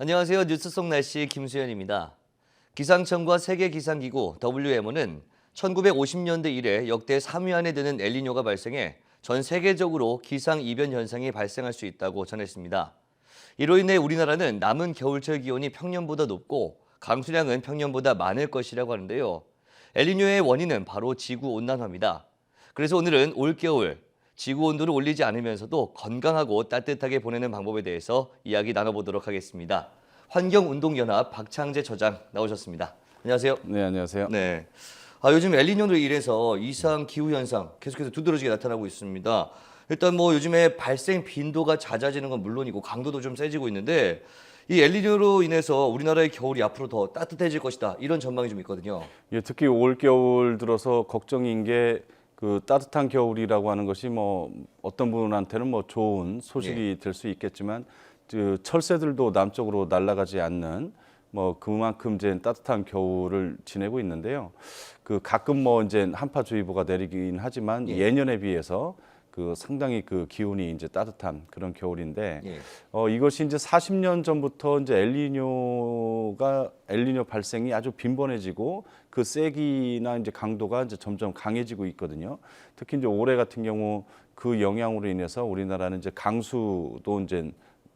안녕하세요. 뉴스 속 날씨 김수현입니다. 기상청과 세계기상기구 WMO는 1950년대 이래 역대 3위 안에 드는 엘니뇨가 발생해 전 세계적으로 기상이변 현상이 발생할 수 있다고 전했습니다. 이로 인해 우리나라는 남은 겨울철 기온이 평년보다 높고 강수량은 평년보다 많을 것이라고 하는데요. 엘니뇨의 원인은 바로 지구온난화입니다. 그래서 오늘은 올겨울 지구 온도를 올리지 않으면서도 건강하고 따뜻하게 보내는 방법에 대해서 이야기 나눠보도록 하겠습니다. 환경운동연합 박창재 처장 나오셨습니다. 안녕하세요. 네, 안녕하세요. 네. 요즘 엘니뇨로 인해서 이상 기후 현상 계속해서 두드러지게 나타나고 있습니다. 일단 뭐 요즘에 발생 빈도가 잦아지는 건 물론이고 강도도 좀 세지고 있는데 이 엘니뇨로 인해서 우리나라의 겨울이 앞으로 더 따뜻해질 것이다. 이런 전망이 좀 있거든요. 예, 특히 올 겨울 들어서 걱정인 게 그 따뜻한 겨울이라고 하는 것이 뭐 어떤 분한테는 뭐 좋은 소식이 될 수 있겠지만 그 철새들도 남쪽으로 날아가지 않는 뭐 그만큼 이제 따뜻한 겨울을 지내고 있는데요. 그 가끔 뭐 이제 한파주의보가 내리긴 하지만 예년에 비해서 그 상당히 그 기온이 이제 따뜻한 그런 겨울인데 이것이 이제 40년 전부터 이제 엘니뇨 발생이 아주 빈번해지고 그 세기나 이제 강도가 이제 점점 강해지고 있거든요. 특히 이제 올해 같은 경우 그 영향으로 인해서 우리나라는 이제 강수도 이제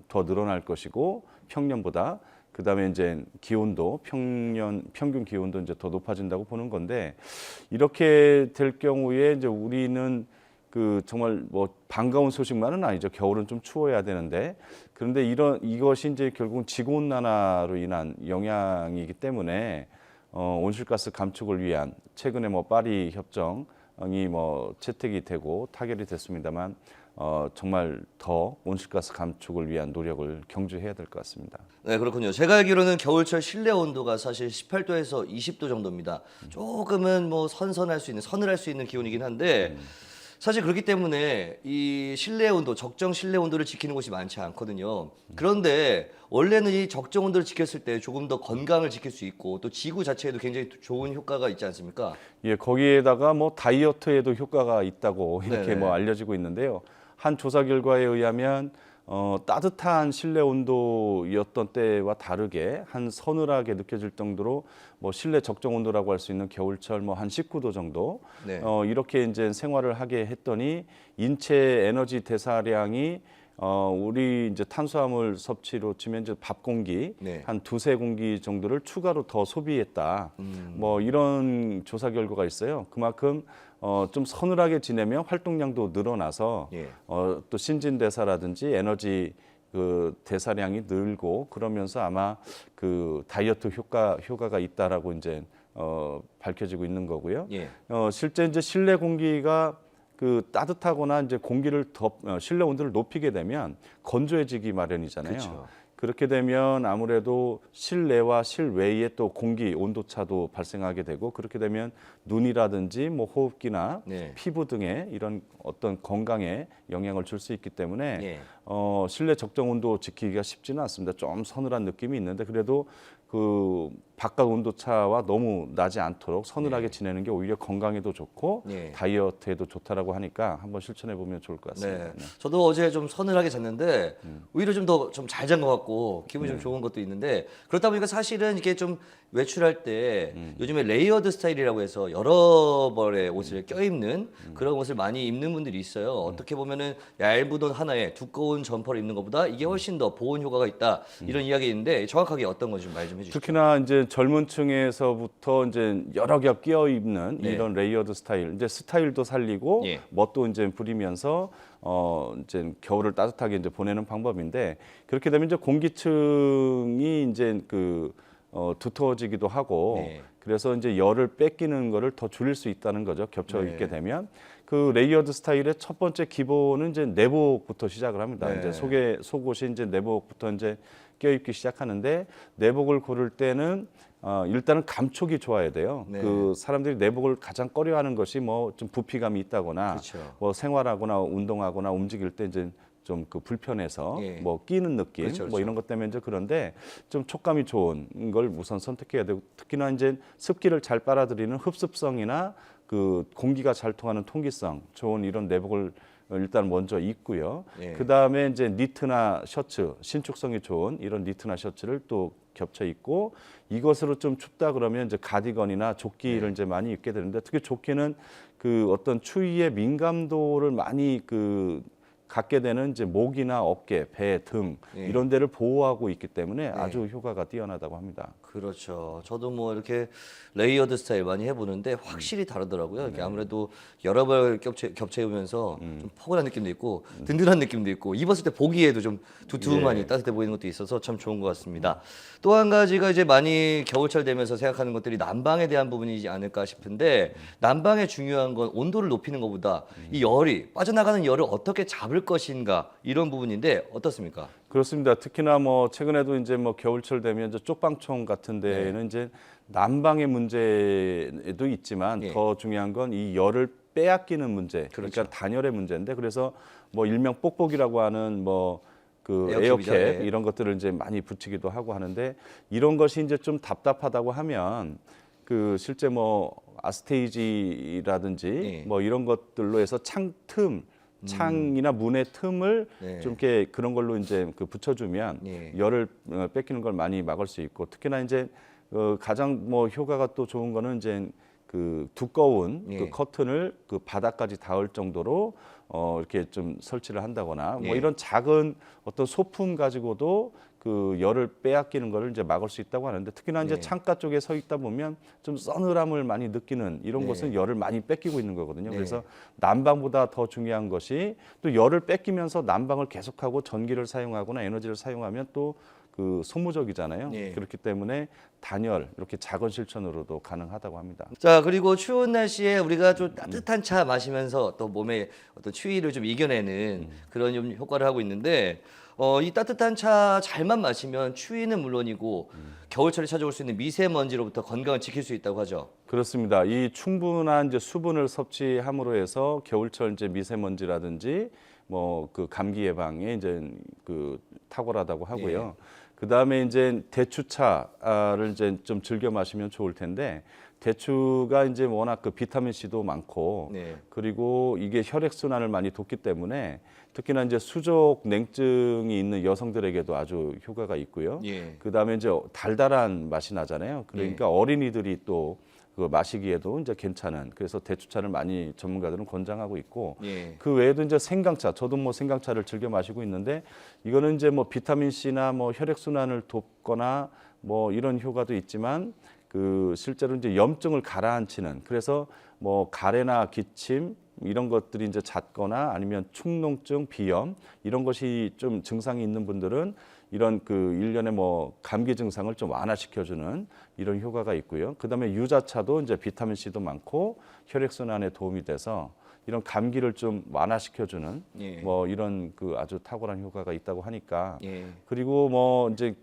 더 늘어날 것이고 평년보다 그다음에 이제 기온도 평균 기온도 이제 더 높아진다고 보는 건데 이렇게 될 경우에 이제 우리는 그 정말 뭐 반가운 소식만은 아니죠. 겨울은 좀 추워야 되는데 그런데 이것이 이제 결국은 지구온난화로 인한 영향이기 때문에 온실가스 감축을 위한 최근에 뭐 파리 협정이 뭐 채택이 되고 타결이 됐습니다만 정말 더 온실가스 감축을 위한 노력을 경주해야 될 것 같습니다. 네, 그렇군요. 제가 알기로는 겨울철 실내 온도가 사실 18도에서 20도 정도입니다. 조금은 뭐 서늘할 수 있는 기온이긴 한데 사실 그렇기 때문에 이 실내 온도, 적정 실내 온도를 지키는 곳이 많지 않거든요. 그런데 원래는 이 적정 온도를 지켰을 때 조금 더 건강을 지킬 수 있고 또 지구 자체에도 굉장히 좋은 효과가 있지 않습니까? 예, 거기에다가 뭐 다이어트에도 효과가 있다고 이렇게 네네. 뭐 알려지고 있는데요. 한 조사 결과에 의하면 따뜻한 실내 온도였던 때와 다르게 한 서늘하게 느껴질 정도로 뭐 실내 적정 온도라고 할 수 있는 겨울철 뭐 한 19도 정도 네. 이렇게 이제 생활을 하게 했더니 인체 에너지 대사량이 우리 이제 탄수화물 섭취로 치면 이제 밥 공기 한 두세 공기 정도를 추가로 더 소비했다. 뭐 이런 조사 결과가 있어요. 그만큼 좀 서늘하게 지내면 활동량도 늘어나서 또 신진대사라든지 에너지 그 대사량이 늘고 그러면서 아마 그 다이어트 효과가 있다라고 이제 밝혀지고 있는 거고요. 실제 이제 실내 공기가 그 따뜻하거나 이제 실내 온도를 높이게 되면 건조해지기 마련이잖아요. 그쵸. 그렇게 되면 아무래도 실내와 실외에 또 공기 온도차도 발생하게 되고 그렇게 되면 눈이라든지 뭐 호흡기나 피부 등의 이런 어떤 건강에 영향을 줄 수 있기 때문에 실내 적정 온도 지키기가 쉽지는 않습니다. 좀 서늘한 느낌이 있는데 그래도 그 바깥 온도차와 너무 나지 않도록 서늘하게 지내는 게 오히려 건강에도 좋고 다이어트에도 좋다라고 하니까 한번 실천해 보면 좋을 것 같습니다. 네. 저도 어제 좀 서늘하게 잤는데 오히려 좀 더 좀 잘 잔 것 같고 기분이 좀 좋은 것도 있는데 그렇다 보니까 사실은 이게 좀 외출할 때 요즘에 레이어드 스타일이라고 해서 여러 벌의 옷을 껴입는 그런 옷을 많이 입는 분들이 있어요. 어떻게 보면은 얇은 옷 하나에 두꺼운 점퍼를 입는 것보다 이게 훨씬 더 보온 효과가 있다 이런 이야기 있는데 정확하게 어떤 건지 말 좀 해주시죠. 특히나 이제 젊은 층에서부터 이제 여러 겹 끼어 입는 이런 레이어드 스타일, 이제 스타일도 살리고 멋도 이제 부리면서 이제 겨울을 따뜻하게 이제 보내는 방법인데 그렇게 되면 이제 공기층이 이제 두터워지기도 하고 그래서 이제 열을 뺏기는 거를 더 줄일 수 있다는 거죠. 겹쳐 입게 되면 그 레이어드 스타일의 첫 번째 기본은 이제 내복부터 시작을 합니다. 이제 속옷이 이제 내복부터 이제 껴입기 시작하는데 내복을 고를 때는 일단은 감촉이 좋아야 돼요. 그 사람들이 내복을 가장 꺼려하는 것이 뭐 좀 부피감이 있다거나 뭐 생활하거나 운동하거나 움직일 때 이제 좀 그 불편해서 뭐 끼는 느낌 뭐 이런 것 때문에 이제 그런데 좀 촉감이 좋은 걸 우선 선택해야 되고 특히나 이제 습기를 잘 빨아들이는 흡습성이나 그 공기가 잘 통하는 통기성 좋은 이런 내복을 일단 먼저 입고요. 예. 그 다음에 이제 니트나 셔츠, 신축성이 좋은 이런 니트나 셔츠를 또 겹쳐 입고 이것으로 좀 춥다 그러면 이제 가디건이나 조끼를 이제 많이 입게 되는데 특히 조끼는 그 어떤 추위의 민감도를 많이 갖게 되는 이제 목이나 어깨, 배, 등 예. 이런 데를 보호하고 있기 때문에 아주 효과가 뛰어나다고 합니다. 그렇죠. 저도 뭐 이렇게 레이어드 스타일 많이 해보는데 확실히 다르더라고요. 이게 아무래도 여러 벌 겹쳐 입으면서 좀 포근한 느낌도 있고 든든한 느낌도 있고 입었을 때 보기에도 좀 두툼하니 예. 따뜻해 보이는 것도 있어서 참 좋은 것 같습니다. 또 한 가지가 이제 많이 겨울철 되면서 생각하는 것들이 난방에 대한 부분이지 않을까 싶은데 난방의 중요한 건 온도를 높이는 것보다 이 열이 빠져나가는 열을 어떻게 잡을 것인가 이런 부분인데 어떻습니까? 그렇습니다. 특히나 뭐 최근에도 이제 뭐 겨울철 되면 이제 쪽방촌 같은 데는 이제 난방의 문제도 있지만 예. 더 중요한 건 이 열을 빼앗기는 문제, 그러니까 단열의 문제인데 그래서 뭐 일명 뽁뽁이라고 하는 뭐 그 에어캡이죠. 에어캡 예. 이런 것들을 이제 많이 붙이기도 하고 하는데 이런 것이 이제 좀 답답하다고 하면 그 실제 뭐 아스테이지라든지 예. 뭐 이런 것들로 해서 창이나 문의 틈을 네. 좀 이렇게 그런 걸로 이제 붙여주면 예. 열을 뺏기는 걸 많이 막을 수 있고 특히나 이제 가장 뭐 효과가 또 좋은 거는 이제 그 두꺼운 예. 그 커튼을 그 바닥까지 닿을 정도로 이렇게 좀 설치를 한다거나 예. 뭐 이런 작은 어떤 소품 가지고도 그 열을 빼앗기는 거를 이제 막을 수 있다고 하는데 특히나 이제 네. 창가 쪽에 서 있다 보면 좀 서늘함을 많이 느끼는 이런 네. 것은 열을 많이 뺏기고 있는 거거든요. 네. 그래서 난방보다 더 중요한 것이 또 열을 뺏기면서 난방을 계속하고 전기를 사용하거나 에너지를 사용하면 또 그 소모적이잖아요. 네. 그렇기 때문에 단열 이렇게 작은 실천으로도 가능하다고 합니다. 자, 그리고 추운 날씨에 우리가 좀 따뜻한 차 마시면서 또 몸의 어떤 추위를 좀 이겨내는 그런 좀 효과를 하고 있는데 이 따뜻한 차 잘만 마시면 추위는 물론이고 겨울철에 찾아올 수 있는 미세먼지로부터 건강을 지킬 수 있다고 하죠. 그렇습니다. 이 충분한 이제 수분을 섭취함으로 해서 겨울철 이제 미세먼지라든지 뭐 그 감기 예방에 이제 그 탁월하다고 하고요. 그 다음에 이제 대추차를 이제 좀 즐겨 마시면 좋을 텐데 대추가 이제 워낙 그 비타민 C도 많고 네. 그리고 이게 혈액 순환을 많이 돕기 때문에 특히나 이제 수족 냉증이 있는 여성들에게도 아주 효과가 있고요. 예. 그 다음에 이제 달달한 맛이 나잖아요. 그러니까 어린이들이 또 그 마시기에도 이제 괜찮은 그래서 대추차를 많이 전문가들은 권장하고 있고 예. 그 외에도 이제 생강차 저도 뭐 생강차를 즐겨 마시고 있는데 이거는 이제 뭐 비타민 C나 뭐 혈액 순환을 돕거나 뭐 이런 효과도 있지만 그 실제로 이제 염증을 가라앉히는 그래서 뭐 가래나 기침 이런 것들이 이제 잦거나 아니면 축농증, 비염 이런 것이 좀 증상이 있는 분들은 이런 그 일련의 뭐 감기 증상을 좀 완화시켜주는 이런 효과가 있고요. 그다음에 유자차도 이제 비타민 C도 많고 혈액 순환에 도움이 돼서 이런 감기를 좀 완화시켜주는 예. 뭐 이런 그 아주 탁월한 효과가 있다고 하니까 예. 그리고 뭐 이제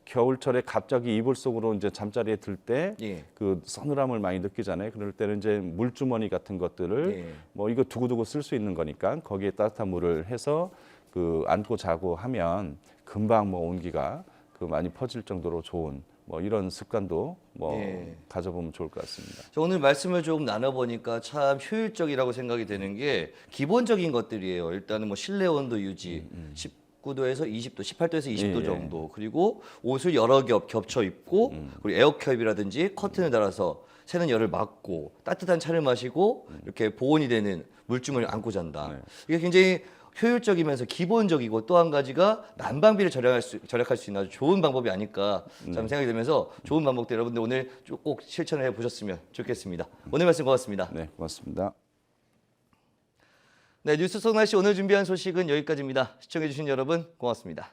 겨울철에 갑자기 이불 속으로 이제 잠자리에 들 때 예. 그 서늘함을 많이 느끼잖아요. 그럴 때는 이제 물주머니 같은 것들을 예. 뭐 이거 두고두고 쓸 수 있는 거니까 거기에 따뜻한 물을 해서 그 안고 자고 하면 금방 뭐 온기가 그 많이 퍼질 정도로 좋은 뭐 이런 습관도 뭐 예. 가져보면 좋을 것 같습니다. 저 오늘 말씀을 조금 나눠보니까 참 효율적이라고 생각이 되는 게 기본적인 것들이에요. 일단은 뭐 실내 온도 유지, 19도에서 20도, 18도에서 20도 예. 정도. 그리고 옷을 여러 겹 겹쳐 입고 그리고 에어캡이라든지 커튼을 달아서 새는 열을 막고 따뜻한 차를 마시고 이렇게 보온이 되는 물주머니를 안고 잔다. 네. 이게 굉장히 효율적이면서 기본적이고 또 한 가지가 난방비를 절약할 수 있는 아주 좋은 방법이 아닐까 참 생각이 들면서 좋은 방법들 여러분들 오늘 꼭 실천을 해보셨으면 좋겠습니다. 오늘 말씀 고맙습니다. 네, 고맙습니다. 네, 뉴스 속 날씨 오늘 준비한 소식은 여기까지입니다. 시청해주신 여러분 고맙습니다.